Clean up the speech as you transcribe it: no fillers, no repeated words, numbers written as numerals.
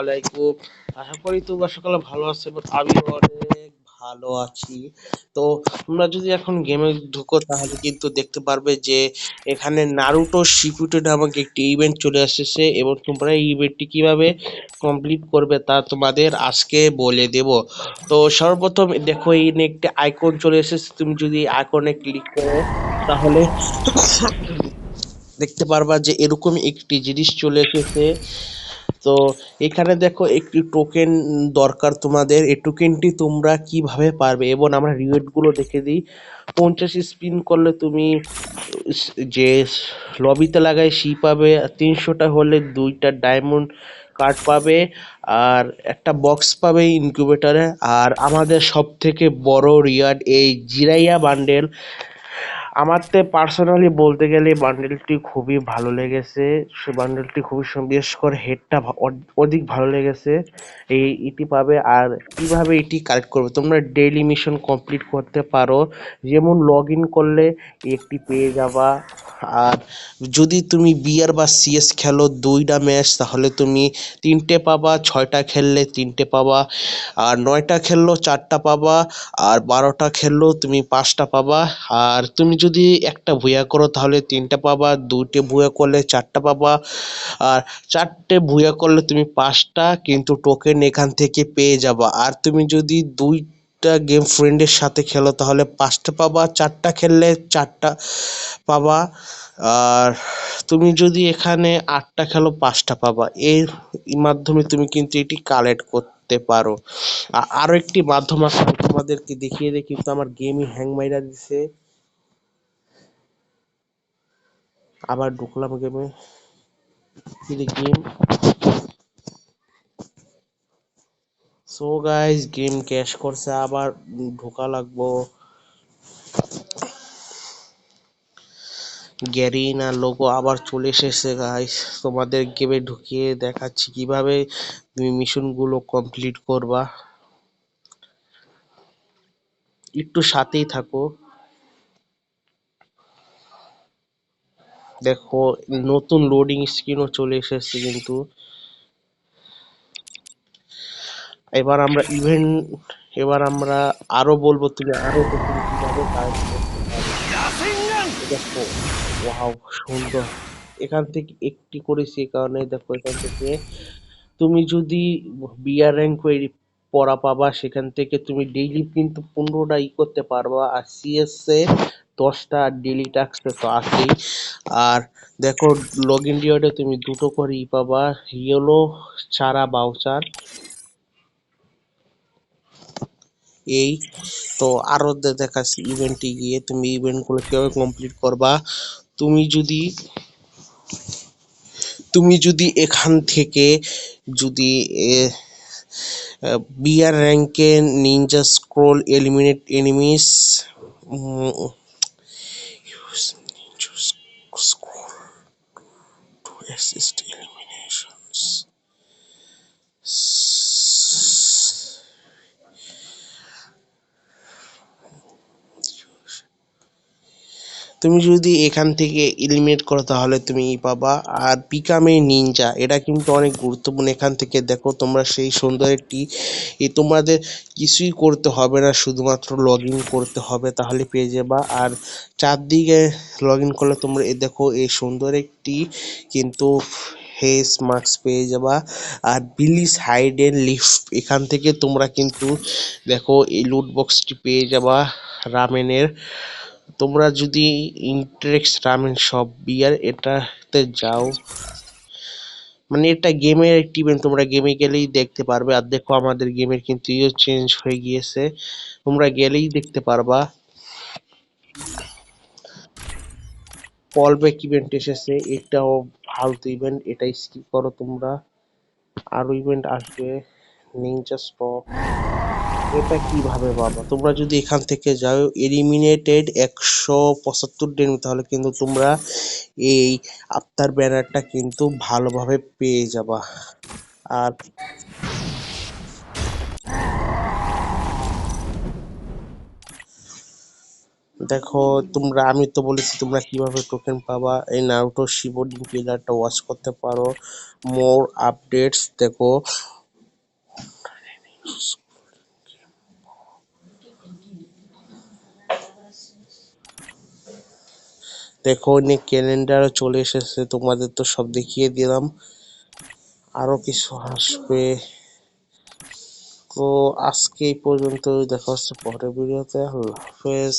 আলাইকুম। আশা করি তোমরা সকলে ভালো আছো এবং আমি অনেক ভালো আছি। তো তোমরা যদি এখন গেমে ঢুকো তাহলে কিন্তু দেখতে পারবে যে এখানে নারুটো শিপুটে নামক একটি ইভেন্ট চলে এসেছে এবং তোমরা এই ইভেন্টটি কিভাবে কমপ্লিট করবে তা তোমাদের আজকে বলে দেব। তো সর্বপ্রথম দেখো এই একটি আইকন চলে এসেছে, তুমি যদি আইকনে ক্লিক করো তাহলে দেখতে পারবা যে এরকম একটি জিনিস চলে এসেছে। তো এখানে দেখো একটি টোকেন দরকার তোমাদের। এই টোকেনটি তোমরা কিভাবে পারবে এবং আমরা রিওয়ার্ড গুলো দেখে দিই। 50 স্পিন করলে তুমি যে লবিতে লাগাই সি পাবে, 300টা হলে 2টা ডায়মন্ড কার্ড পাবে আর একটা বক্স পাবে ইনকিউবেটরে। আর আমাদের সব থেকে বড় রিওয়ার্ড এই জিরাইয়া বান্ডেল। আমার তো পার্সোনালি বলতে গেলে বান্ডেলটি খুবই ভালো লেগেছে। সে বান্ডেলটি খুবই বিশেষ করে হেডটা অধিক ভালো লেগেছে। এই এটি পাবে। আর কিভাবে এটি কালেক্ট করবে, তোমরা ডেইলি মিশন কমপ্লিট করতে পারো, যেমন লগ ইন করলে একটি পেয়ে যাবা। আর যদি তুমি বিআর বা সিএস খেলো 2টা ম্যাচ তাহলে তুমি 3টে পাবা, 6টা খেললে 3টে পাবা, আর 9টা খেললেও 4টা পাবা, আর 12টা খেললেও তুমি 5টা পাবা। আর তুমি যদি একটা ভুয়া করো তাহলে 3টা পাবা, 2টে ভুয়া করলে 4টা পাবা, আর 4টে ভুয়া করলে তুমি 5টা কিন্তু টোকেন এখান থেকে পেয়ে যাবা। আর তুমি যদি 2টা গেম ফ্রেন্ডের সাথে খেলো তাহলে 5টা পাবা, 4টা খেললে 4টা পাবা। আর তুমি যদি এখানে 8টা খেলো 5টা পাবা। এর মাধ্যমে তুমি কিন্তু এটি কালেক্ট করতে পারো। আরো একটি মাধ্যম আছে, আমি তোমাদেরকে দেখিয়ে দিই, কিন্তু আমার গেমই হ্যাং মাইরা দিছে। আবার ঢুকলাম গেমে, game. So guys, game cash করছে, আবার ঢোকা লাগবো। গ্যারিনা লোগো আবার চলে এসেছে গাইস। তোমাদের গেমে ঢুকিয়ে দেখাচ্ছি কিভাবে তুমি মিশন গুলো কমপ্লিট করবা। একটু সাথেই থাকো। দেখো নতুন লোডিং স্ক্রিনও চলে এসেছে কিন্তু। এবার আমরা ইভেন্ট, এবার আমরা আরো বলবো তুমি আরো দেখুন কিভাবে কাজ করতে পারো। দেখো, ওয়াও, সুন্দর। এখান থেকে একটি করেছি এই কারণে দেখো এখান থেকে তুমি যদি বিআর র্যাঙ্ক পড়া পাবা, সেখান থেকে তুমি ডেইলি কিন্তু 15টা করতে পারবা। আর সিএস এ 10টা, ডেইলি টাস্ক তো আছেই। আর দেখো লগ ইন রিওয়ার্ডে তুমি 2টো করে পাবা, ইয়েলো চারা বাউচার। এই তো আরো দেখাচ্ছি ইভেন্টে গিয়ে তুমি ইভেন্ট গুলো কিভাবে কমপ্লিট করবা। তুমি যদি তুমি যদি এখান থেকে যদি বিআর র্যাঙ্কে ninja scroll eliminate enemies, scroll to assist eliminations. তুমি যদি এখান থেকে এলিমিনেট করো তাহলে তুমি পাবা। আর পিকামে নিনজা, এটা কিন্তু অনেক গুরুত্বপূর্ণ। এখান থেকে দেখো তোমরা সেই সুন্দর একটি, তোমাদের কিছুই করতে হবে না, শুধুমাত্র লগ ইন করতে হবে তাহলে পেয়ে যাবা। আর চারদিকে লগ ইন করলে তোমরা দেখো এই সুন্দর একটি কিন্তু ফেস মাস্ক পেয়ে যাবা। আর বিলিস হাইড এন্ড লিফট, এখান থেকে তোমরা কিন্তু দেখো এই লুট বক্সটি পেয়ে যাবা রামেনের। তোমরা যদি ইন্টারেক্স রামেন শপ বিয়ার এটাতে যাও, মানে এটা গেমের একটি ইভেন্ট, তোমরা গেমে গেলেই দেখতে পারবে। আর দেখো আমাদের গেমের কিন্তু ইয়ে চেঞ্জ হয়ে গিয়েছে, তোমরা গেলেই দেখতে পারবা। কল ব্যাক ইভেন্ট এসেছে, এটাও ফালতু ইভেন্ট, এটা স্কিপ করো তোমরা। আরো ইভেন্ট আসবে, নিনজা স্টক। এটা কিভাবে পাবা, তোমরা যদি এখান থেকে যাও এলিমিনেটেড 175 দিন তাহলে কিন্তু তোমরা এই আত্মার ব্যানারটা কিন্তু ভালোভাবে পেয়ে যাবা। আর দেখো তোমরা, আমি তো বলেছি তোমরা কিভাবে টোকেন পাবা। এই নারুটো শিবলিং ট্রেলারটা ওয়াচ করতে পারো। মোর আপডেটস দেখো। দেখো নি ক্যালেন্ডারও চলে এসেছে, তোমাদের তো সব দেখিয়ে দিলাম, আরো কিছু আসবে। তো আজকে এই পর্যন্ত, দেখা হচ্ছে পরের ভিডিওতে। আল্লাহ হাফেজ।